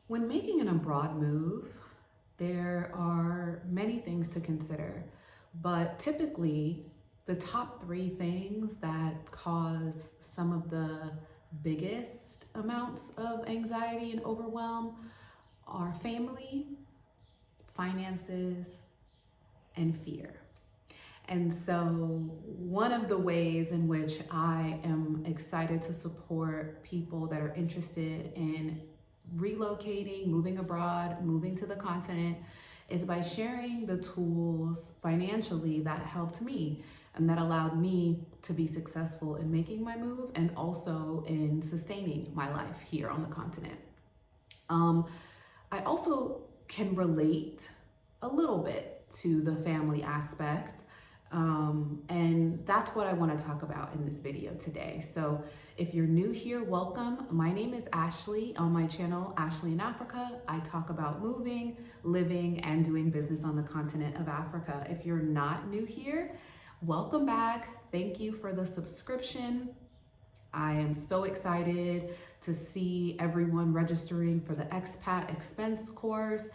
When making an abroad move, there are many things to consider, but typically the top three things that cause some of the biggest amounts of anxiety and overwhelm are family, finances, and fear. And so, one of the ways in which I am excited to support people that are interested in relocating, moving abroad, moving to the continent is by sharing the tools financially that helped me and that allowed me to be successful in making my move and also in sustaining my life here on the continent. I also can relate a little bit to the family aspect. And that's what I want to talk about in this video today. So if you're new here, welcome. My name is Ashley. On my channel, Ashley in Africa, I talk about moving, living, and doing business on the continent of Africa. If you're not new here, welcome back. Thank you for the subscription. I am so excited to see everyone registering for the Expat Expense course.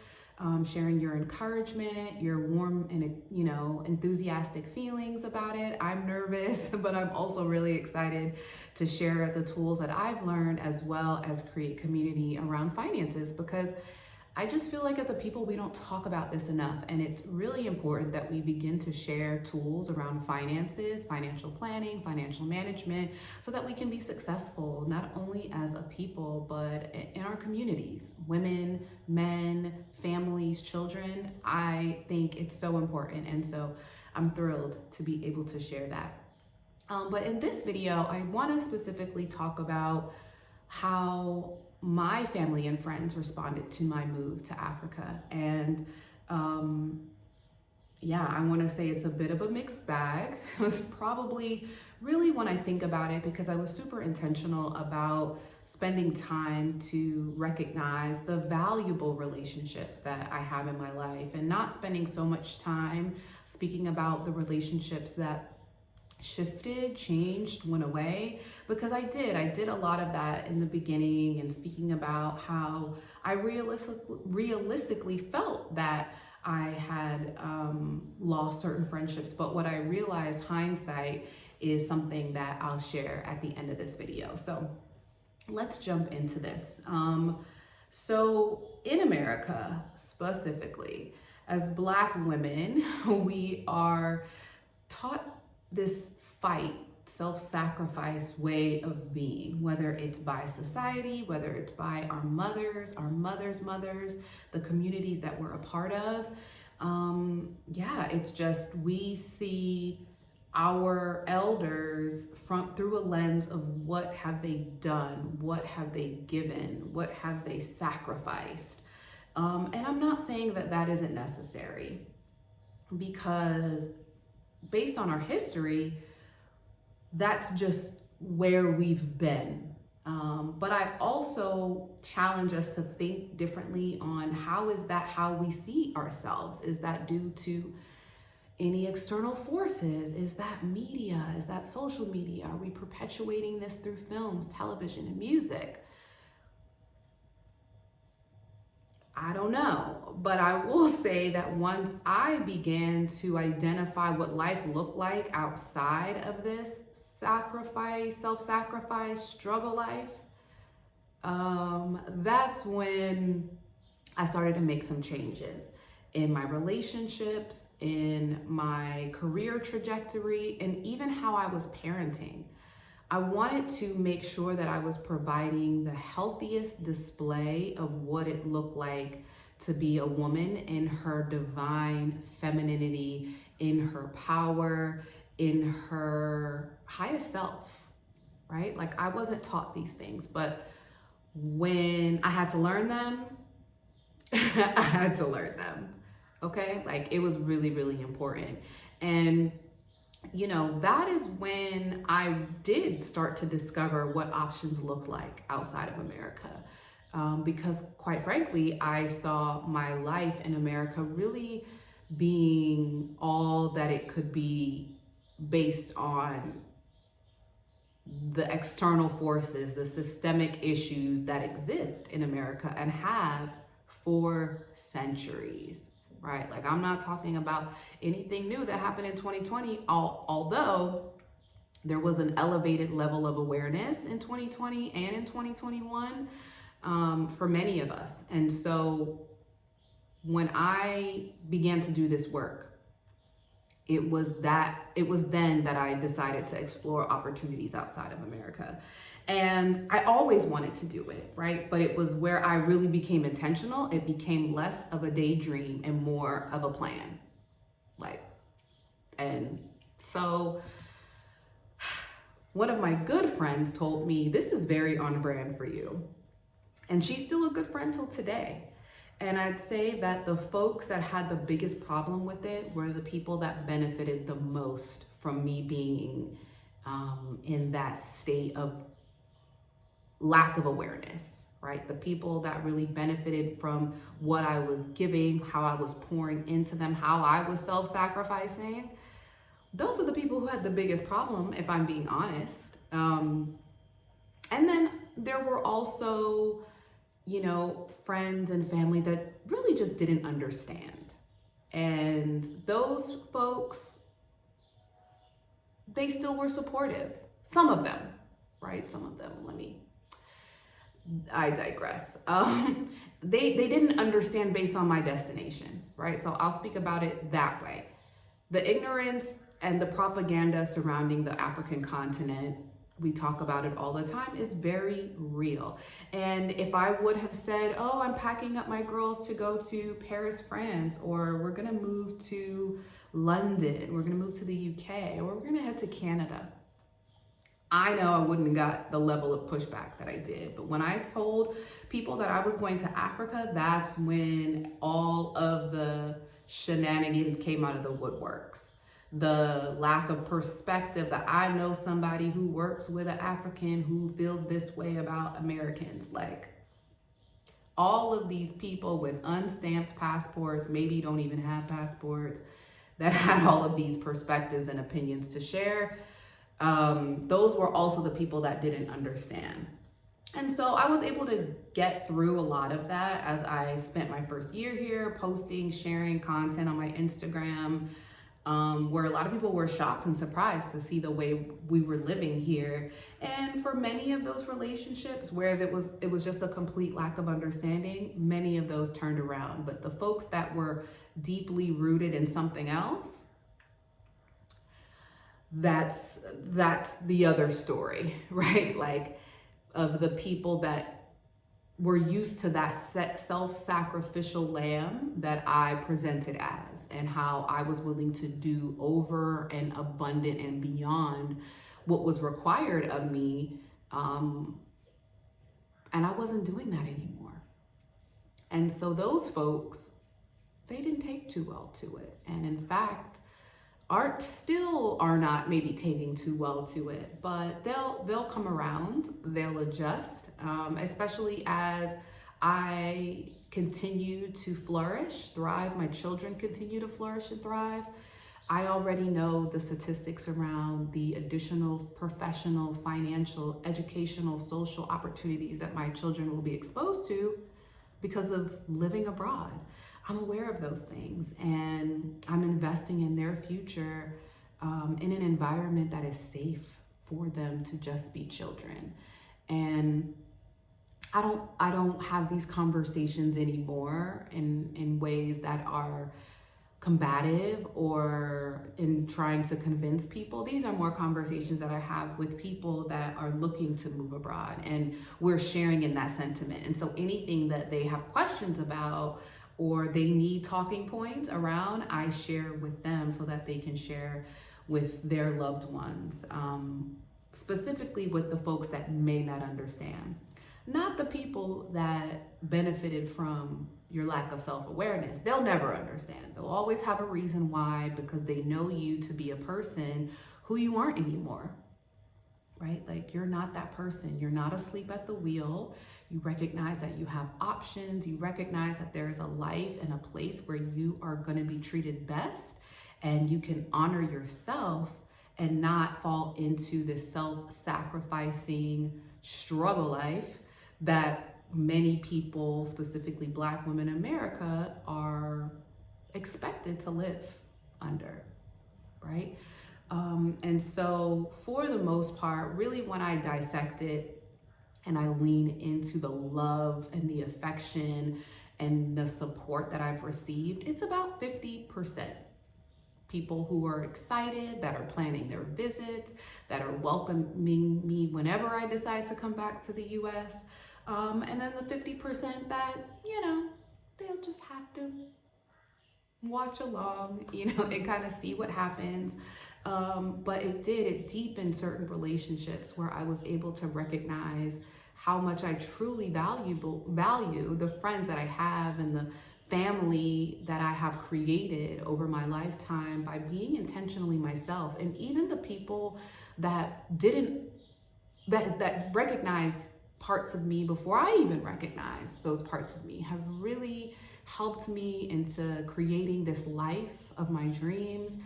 Sharing your encouragement, your warm and enthusiastic feelings about it. I'm nervous, but I'm also really excited to share the tools that I've learned as well as create community around finances, because I just feel like as a people, we don't talk about this enough. And it's really important that we begin to share tools around finances, financial planning, financial management, so that we can be successful, not only as a people, but in our communities, women, men, families, children. I think it's so important. And so I'm thrilled to be able to share that. But in this video, I want to specifically talk about how my family and friends responded to my move to Africa. And I want to say it's a bit of a mixed bag. It was probably really, when I think about it, because I was super intentional about spending time to recognize the valuable relationships that I have in my life and not spending so much time speaking about the relationships that shifted, changed, went away, because I did a lot of that in the beginning, and speaking about how I realistically felt that I had lost certain friendships. But what I realized, hindsight, is something that I'll share at the end of this video. So let's jump into this. So in America specifically, as Black women, we are taught this fight, self-sacrifice way of being, whether it's by society, whether it's by our mothers' mothers, the communities that we're a part of. It's just, we see our elders through a lens of what have they done, what have they given, what have they sacrificed. And I'm not saying that that isn't necessary, because based on our history, that's just where we've been. But I also challenge us to think differently on how we see ourselves. Is that due to any external forces? Is that media? Is that social media? Are we perpetuating this through films, television, and music? I don't know, but I will say that once I began to identify what life looked like outside of this self-sacrifice, struggle life, that's when I started to make some changes in my relationships, in my career trajectory, and even how I was parenting. I wanted to make sure that I was providing the healthiest display of what it looked like to be a woman in her divine femininity, in her power, in her highest self, right? Like, I wasn't taught these things, but when I had to learn them, I had to learn them, okay? Like, it was really, really important. And that is when I did start to discover what options look like outside of America. Because quite frankly, I saw my life in America really being all that it could be based on the external forces, the systemic issues that exist in America and have for centuries, right? Like, I'm not talking about anything new that happened in 2020, although there was an elevated level of awareness in 2020 and in 2021 for many of us. And so when I began to do this work, it was then that I decided to explore opportunities outside of America. And I always wanted to do it, right? But it was where I really became intentional. It became less of a daydream and more of a plan. And so one of my good friends told me, this is very on brand for you. And she's still a good friend till today. And I'd say that the folks that had the biggest problem with it were the people that benefited the most from me being in that state of lack of awareness, right? The people that really benefited from what I was giving, how I was pouring into them, how I was self-sacrificing. Those are the people who had the biggest problem, if I'm being honest. And then there were also, friends and family that really just didn't understand. And those folks, they still were supportive. Some of them, right? Some of them, I digress. They didn't understand based on my destination, right? So I'll speak about it that way. The ignorance and the propaganda surrounding the African continent, we talk about it all the time, is very real. And if I would have said, oh, I'm packing up my girls to go to Paris, France, or we're gonna move to London, we're gonna move to the UK, or we're gonna head to Canada, I know I wouldn't have got the level of pushback that I did. But when I told people that I was going to Africa, that's when all of the shenanigans came out of the woodworks. The lack of perspective that I know somebody who works with an African who feels this way about Americans. Like, all of these people with unstamped passports, maybe don't even have passports, that had all of these perspectives and opinions to share. Those were also the people that didn't understand. And so I was able to get through a lot of that as I spent my first year here posting, sharing content on my Instagram, where a lot of people were shocked and surprised to see the way we were living here. And for many of those relationships where it was just a complete lack of understanding, many of those turned around. But the folks that were deeply rooted in something else, that's the other story, right? Like, of the people that were used to that self-sacrificial lamb that I presented as, and how I was willing to do over and abundant and beyond what was required of me. And I wasn't doing that anymore. And so those folks, they didn't take too well to it. And in fact, are not maybe taking too well to it, but they'll come around, they'll adjust, especially as I continue to flourish, thrive, my children continue to flourish and thrive. I already know the statistics around the additional professional, financial, educational, social opportunities that my children will be exposed to because of living abroad. I'm aware of those things, and I'm investing in their future in an environment that is safe for them to just be children. And I don't have these conversations anymore in ways that are combative or in trying to convince people. These are more conversations that I have with people that are looking to move abroad, and we're sharing in that sentiment. And so anything that they have questions about or they need talking points around, I share with them so that they can share with their loved ones, specifically with the folks that may not understand. Not the people that benefited from your lack of self-awareness. They'll never understand. They'll always have a reason why, because they know you to be a person who you aren't anymore, right? Like, you're not that person. You're not asleep at the wheel. You recognize that you have options. You recognize that there is a life and a place where you are going to be treated best, and you can honor yourself and not fall into this self-sacrificing struggle life that many people, specifically Black women in America, are expected to live under, right? And so for the most part, really when I dissect it and I lean into the love and the affection and the support that I've received, it's about 50%. People who are excited, that are planning their visits, that are welcoming me whenever I decide to come back to the US. And then the 50% that, they'll just have to watch along, and kind of see what happens. But it deepened certain relationships where I was able to recognize how much I truly value the friends that I have and the family that I have created over my lifetime by being intentionally myself. And even the people that didn't, that recognize parts of me before I even recognized those parts of me have really helped me into creating this life of my dreams,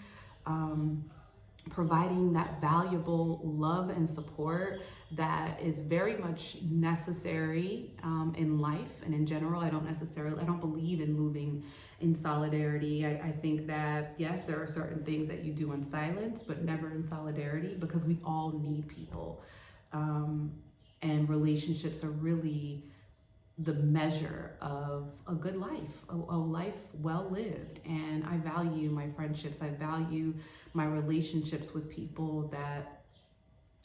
providing that valuable love and support that is very much necessary in life and in general. I don't believe in moving in solidarity. I think that, yes, there are certain things that you do in silence, but never in solidarity, because we all need people. And relationships are really the measure of a good life, a life well lived. And I value my friendships. I value my relationships with people that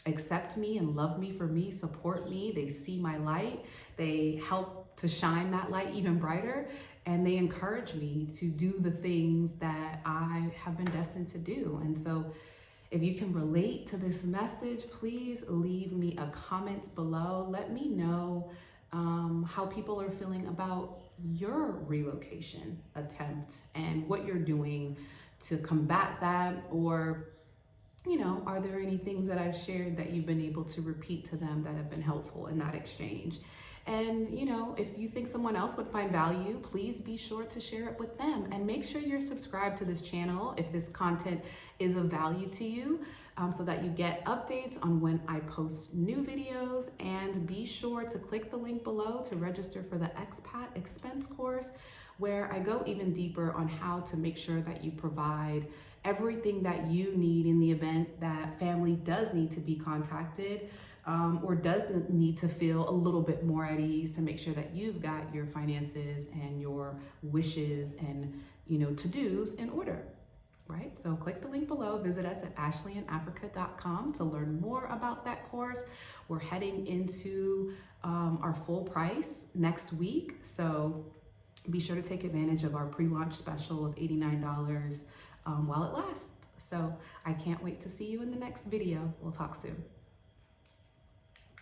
accept me and love me for me, support me. They see my light. They help to shine that light even brighter. And they encourage me to do the things that I have been destined to do. And so if you can relate to this message, please leave me a comment below. Let me know how people are feeling about your relocation attempt and what you're doing to combat that, or are there any things that I've shared that you've been able to repeat to them that have been helpful in that exchange? And if you think someone else would find value, please be sure to share it with them, and make sure you're subscribed to this channel if this content is of value to you, so that you get updates on when I post new videos. And be sure to click the link below to register for the Expat Expense course, where I go even deeper on how to make sure that you provide everything that you need in the event that family does need to be contacted, or does need to feel a little bit more at ease, to make sure that you've got your finances and your wishes and to-dos in order. Right? So click the link below, visit us at ashleyinafrika.com to learn more about that course. We're heading into our full price next week, so be sure to take advantage of our pre-launch special of $89 while it lasts. So I can't wait to see you in the next video. We'll talk soon.